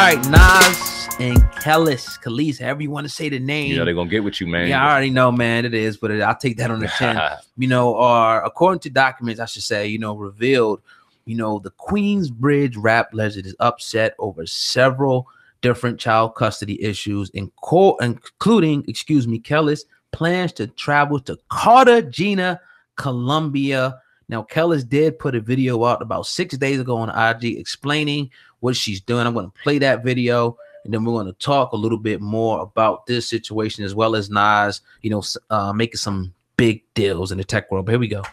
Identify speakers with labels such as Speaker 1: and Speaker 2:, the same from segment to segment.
Speaker 1: right, Nas and Kelis, however you want to say the name.
Speaker 2: You know they're gonna get with you, man.
Speaker 1: Yeah, I already know, man. It is, but I'll take that on the chin. Are according to documents, I should say, revealed, the Queensbridge rap legend is upset over several different child custody issues, including, Kelis plans to travel to Cartagena, Colombia. Now, Kelis did put a video out about 6 days ago on IG explaining what she's doing. I'm going to play that video, and then we're going to talk a little bit more about this situation, as well as Nas, making some big deals in the tech world. But here we go.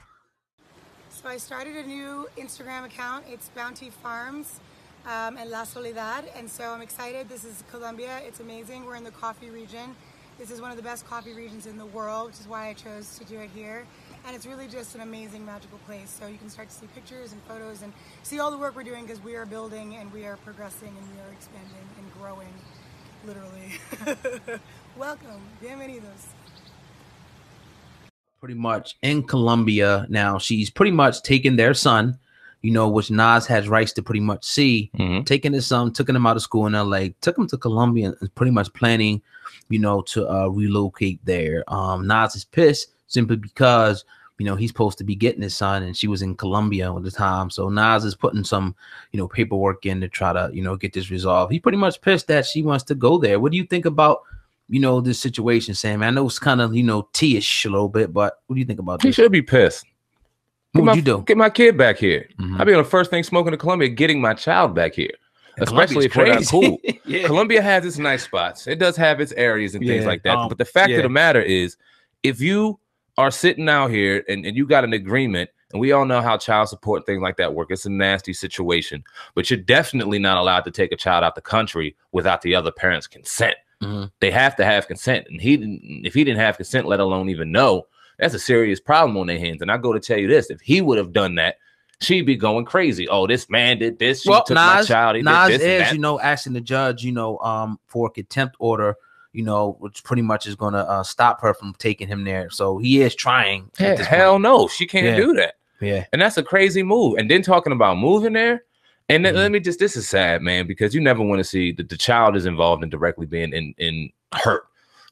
Speaker 3: So I started a new Instagram account. It's Bounty Farms and La Soledad. And so I'm excited. This is Colombia. It's amazing. We're in the coffee region. This is one of the best coffee regions in the world, which is why I chose to do it here. And it's really just an amazing, magical place. So you can start to see pictures and photos and see all the work we're doing, because we are building and we are progressing and we are expanding and growing, literally. Welcome. Bienvenidos.
Speaker 1: Pretty much in Colombia now. She's pretty much taken their son, which Nas has rights to pretty much see, taking his son, took him out of school in LA, took him to Colombia, and pretty much planning, to relocate there. Nas is pissed simply because, he's supposed to be getting his son, and she was in Colombia at the time. So Nas is putting some, paperwork in to try to, get this resolved. He's pretty much pissed that she wants to go there. What do you think about, this situation, Sam? I know it's kind of, tea-ish a little bit, but what do you think about this?
Speaker 2: He should be pissed.
Speaker 1: What would you do?
Speaker 2: Get my kid back here. I'll be on the first thing smoking in Colombia, getting my child back here. Especially if they're not cool. Yeah. Colombia has its nice spots. It does have its areas and things like that. But the fact of the matter is, if you are sitting out here and you got an agreement, and we all know how child support and things like that work, it's a nasty situation. But you're definitely not allowed to take a child out the country without the other parent's consent. They have to have consent. And if he didn't have consent, let alone even know, that's a serious problem on their hands. And I go to tell you this, if he would have done that, she'd be going crazy. Oh, this man did this. She took my child.
Speaker 1: Nas is, asking the judge, for a contempt order, which pretty much is going to stop her from taking him there. So he is trying.
Speaker 2: Hell no, she can't do that.
Speaker 1: Yeah.
Speaker 2: And that's a crazy move. And then talking about moving there. And then this is sad, man, because you never want to see that the child is involved in directly being in hurt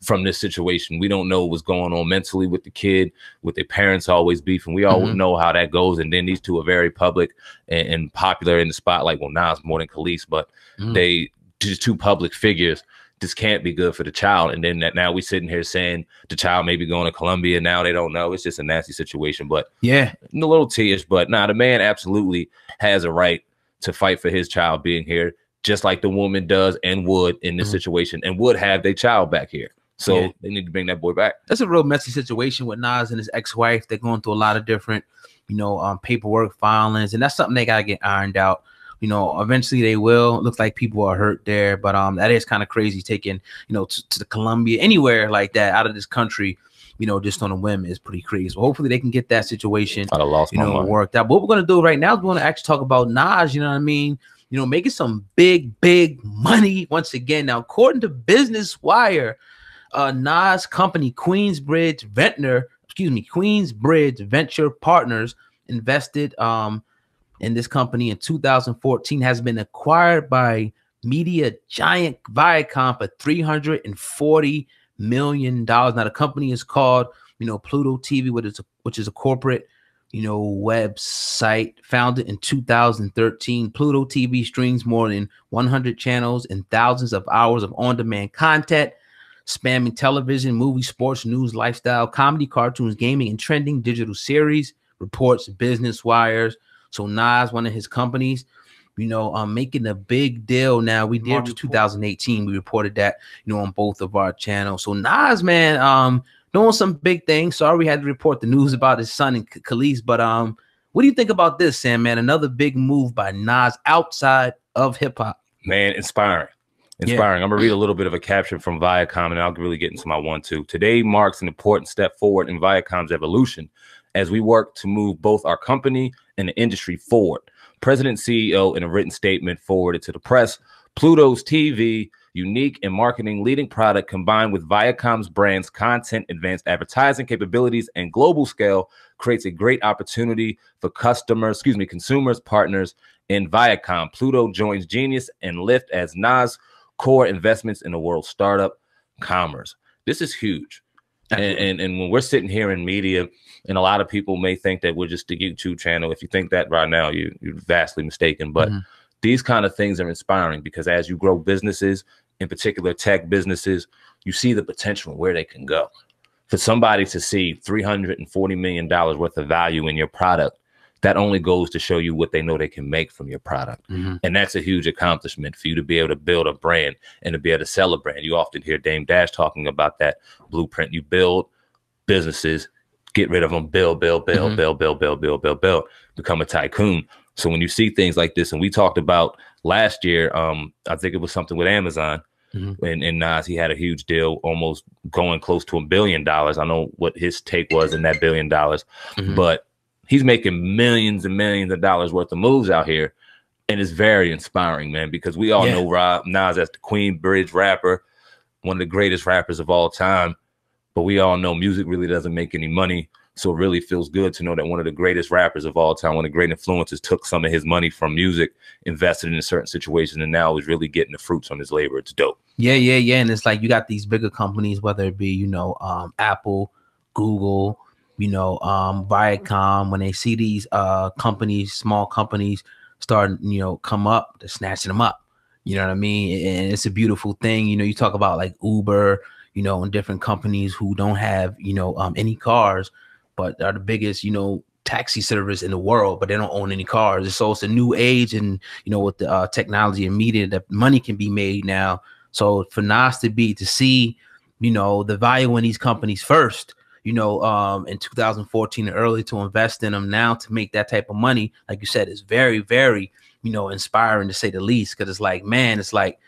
Speaker 2: from this situation. We don't know what's going on mentally with the kid, with their parents always beefing. We all know how that goes. And then these two are very public and popular in the spotlight. Well, now it's more than Kelis, but they just two public figures. This can't be good for the child. And then now we sitting here saying the child may be going to Colombia. Now they don't know. It's just a nasty situation. But yeah, a little tears. But the man absolutely has a right to fight for his child being here, just like the woman does and would in this situation, and would have their child back here. So they need to bring that boy back. That's
Speaker 1: a real messy situation with Nas and his ex-wife. They're going through a lot of different, paperwork filings, and that's something they gotta get ironed out. Eventually they will. It looks like people are hurt there, but that is kind of crazy taking, to the Colombia, anywhere like that, out of this country, just on a whim is pretty crazy. So hopefully they can get that situation, worked out. But what we're gonna do right now is we want to actually talk about Nas. You know what I mean? Making some big money once again. Now, according to Business Wire, Nas company Queensbridge Venture Partners invested in this company in 2014, has been acquired by media giant Viacom for $340 million. Now the company is called Pluto TV, which is a corporate website founded in 2013. Pluto TV streams more than 100 channels and thousands of hours of on-demand content, spanning television, movie, sports, news, lifestyle, comedy, cartoons, gaming, and trending digital series, reports Business Wires. So Nas, one of his companies, making a big deal now. We did in 2018. We reported that, on both of our channels. So Nas, man, doing some big things. Sorry we had to report the news about his son and Kelis, but what do you think about this, Sam, man? Another big move by Nas outside of hip-hop.
Speaker 2: Man, inspiring. I'm gonna read a little bit of a caption from Viacom, and I'll really get into my 1-2. Today marks an important step forward in Viacom's evolution as we work to move both our company and the industry forward. President CEO, in a written statement forwarded to the press, Pluto's TV unique and marketing leading product combined with Viacom's brand's content, advanced advertising capabilities, and global scale creates a great opportunity for consumers, partners in Viacom. Pluto joins Genius and Lyft as Nas core investments in the world's startup commerce. This is huge. And when we're sitting here in media, and a lot of people may think that we're just a YouTube channel. If you think that right now, you're vastly mistaken. But these kind of things are inspiring because as you grow businesses, in particular tech businesses, you see the potential where they can go. For somebody to see $340 million worth of value in your product, that only goes to show you what they know they can make from your product. And that's a huge accomplishment for you to be able to build a brand and to be able to sell a brand. You often hear Dame Dash talking about that blueprint. You build businesses, get rid of them, build, become a tycoon. So when you see things like this, and we talked about last year, I think it was something with Amazon, and Nas, he had a huge deal, almost going close to $1 billion. I know what his take was in that $1 billion, but he's making millions and millions of dollars worth of moves out here. And it's very inspiring, man, because we all know Nas as the Queen Bridge rapper, one of the greatest rappers of all time. But we all know music really doesn't make any money. So it really feels good to know that one of the greatest rappers of all time, one of the great influencers, took some of his money from music, invested in certain situations, and now is really getting the fruits on his labor. It's dope. Yeah.
Speaker 1: And it's like you got these bigger companies, whether it be, Apple, Google, Viacom, when they see these companies, small companies start, come up, they're snatching them up. You know what I mean? And it's a beautiful thing. You talk about like Uber, and different companies who don't have, any cars, but are the biggest, taxi service in the world, but they don't own any cars. So it's a new age, and with the technology and media, that money can be made now. So for Nas to see, the value in these companies first, in 2014 and early, to invest in them now to make that type of money, like you said, is very, very, inspiring to say the least. Because it's like, man, it's like,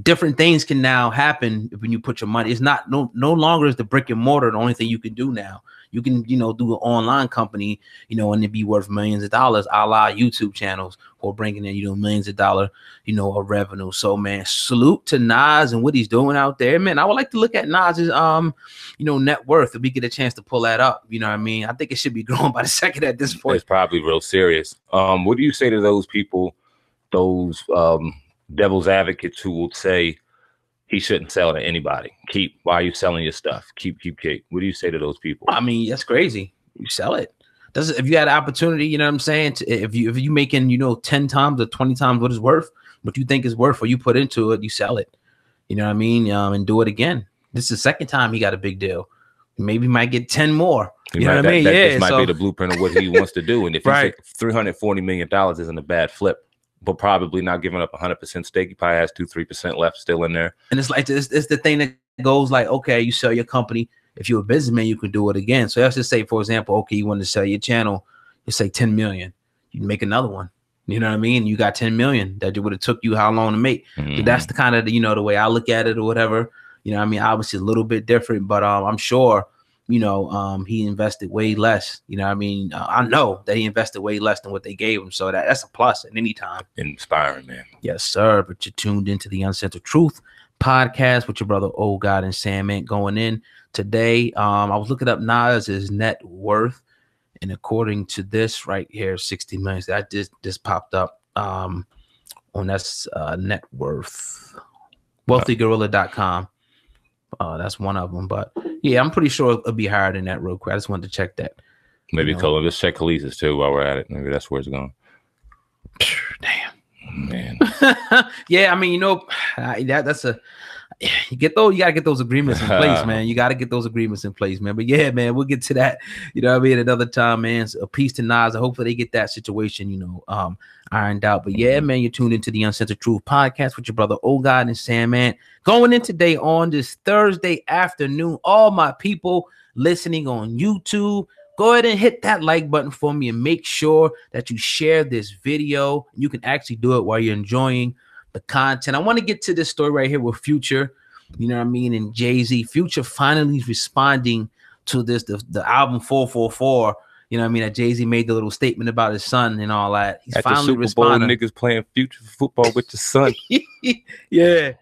Speaker 1: different things can now happen when you put your money. It's not no longer is the brick and mortar the only thing you can do now. You can, do an online company, and it be worth millions of dollars, a la YouTube channels, or bringing in, millions of dollars, of revenue. So, man, salute to Nas and what he's doing out there, man. I would like to look at Nas's, net worth if we get a chance to pull that up. You know what I mean? I think it should be growing by the second at this point.
Speaker 2: It's probably real serious. What do you say to those people, those devil's advocates who will say he shouldn't sell to anybody? Why are you selling your stuff? Keep. What do you say to those people?
Speaker 1: I mean, that's crazy. You sell it. If you had an opportunity, you know what I'm saying? If you making, 10 times or 20 times what it's worth, what you think is worth, or you put into it, you sell it. You know what I mean? And do it again. This is the second time he got a big deal. Maybe he might get 10 more. You know what I mean?
Speaker 2: This might be the blueprint of what he wants to do. And if
Speaker 1: right.
Speaker 2: $340 million isn't a bad flip, but probably not giving up 100% stake. He probably has 2-3% left still in there.
Speaker 1: And it's like, it's the thing that goes like, okay, you sell your company. If you're a businessman, you can do it again. So let's just say, for example, okay, you want to sell your channel, you say 10 million, you can make another one. You know what I mean? You got 10 million that would have took you how long to make. So that's the kind of, the way I look at it or whatever. You know what I mean? Obviously a little bit different, but I'm sure, he invested way less. You know what I mean? I know that he invested way less than what they gave him. So that's a plus at any time.
Speaker 2: Inspiring, man.
Speaker 1: Yes, sir. But you're tuned into the Uncensored Truth podcast with your brother, Old God and Sandman, going in today. I was looking up Nas's net worth. And according to this right here, 60 million, that just popped up on that's net worth. WealthyGorilla.com. That's one of them, but yeah, I'm pretty sure it'll be higher than that real quick. I just wanted to check that.
Speaker 2: Maybe let's check Kelis too while we're at it. Maybe that's where it's going.
Speaker 1: Damn, man. Yeah, I mean, that's you gotta get those agreements in place, man. You gotta get those agreements in place, man. But yeah, man, we'll get to that, what I mean, another time, man. So a peace to Nas. Hopefully they get that situation, ironed out. But yeah, man, you're tuned into the Uncensored Truth podcast with your brother, Old God and Sandman. Going in today on this Thursday afternoon, all my people listening on YouTube, go ahead and hit that like button for me and make sure that you share this video. You can actually do it while you're enjoying the content. I want to get to this story right here with Future, and Jay-Z. Future finally responding to this, the album 444, You know what I mean? That Jay-Z made the little statement about his son and all that. He's
Speaker 2: At
Speaker 1: finally
Speaker 2: the Super Bowl,
Speaker 1: responding.
Speaker 2: niggas playing future football with your son.
Speaker 1: Yeah.